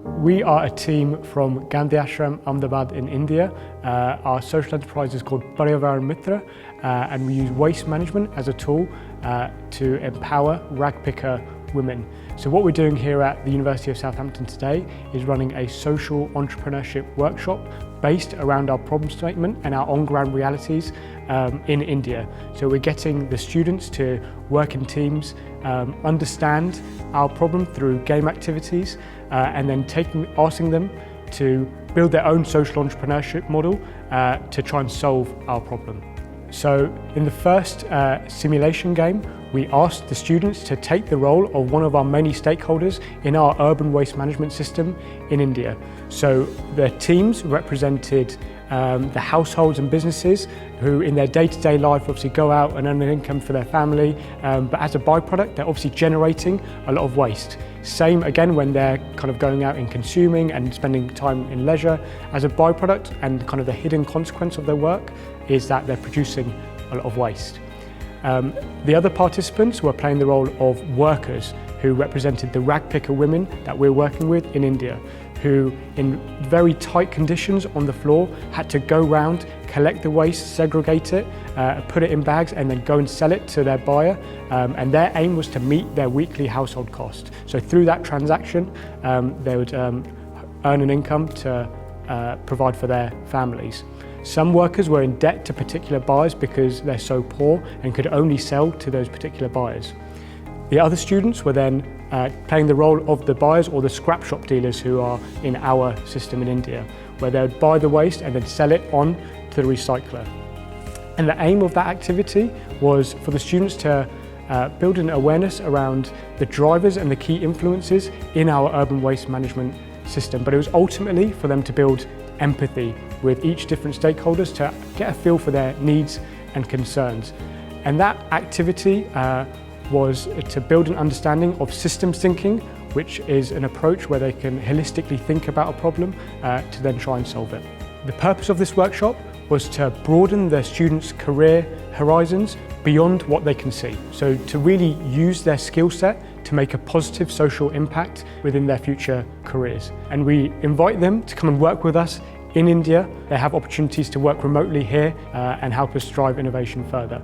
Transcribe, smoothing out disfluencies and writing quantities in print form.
We are a team from Gandhi Ashram, Ahmedabad in India. Our social enterprise is called Paryavaran Mitra, and we use waste management as a tool to empower rag picker women. So what we're doing here at the University of Southampton today is running a social entrepreneurship workshop based around our problem statement and our on-ground realities in India. So we're getting the students to work in teams, understand our problem through game activities, and then asking them to build their own social entrepreneurship model to try and solve our problem. So in the first simulation game, we asked the students to take the role of one of our many stakeholders in our urban waste management system in India. So the teams represented the households and businesses who in their day-to-day life obviously go out and earn an income for their family, but as a byproduct they're obviously generating a lot of waste. Same again when they're kind of going out and consuming and spending time in leisure. As a byproduct and kind of the hidden consequence of their work is that they're producing a lot of waste. The other participants were playing the role of workers who represented the rag picker women that we're working with in India, who in very tight conditions on the floor had to go round, collect the waste, segregate it, put it in bags and then go and sell it to their buyer, and their aim was to meet their weekly household cost. So through that transaction they would earn an income to provide for their families. Some workers were in debt to particular buyers because they're so poor and could only sell to those particular buyers. The other students were then playing the role of the buyers or the scrap shop dealers who are in our system in India, where they would buy the waste and then sell it on to the recycler. And the aim of that activity was for the students to build an awareness around the drivers and the key influences in our urban waste management system, but it was ultimately for them to build empathy with each different stakeholders to get a feel for their needs and concerns. And that activity was to build an understanding of systems thinking, which is an approach where they can holistically think about a problem to then try and solve it. The purpose of this workshop was to broaden the students' career horizons beyond what they can see. So to really use their skill set to make a positive social impact within their future careers. And we invite them to come and work with us in India. They have opportunities to work remotely here and help us drive innovation further.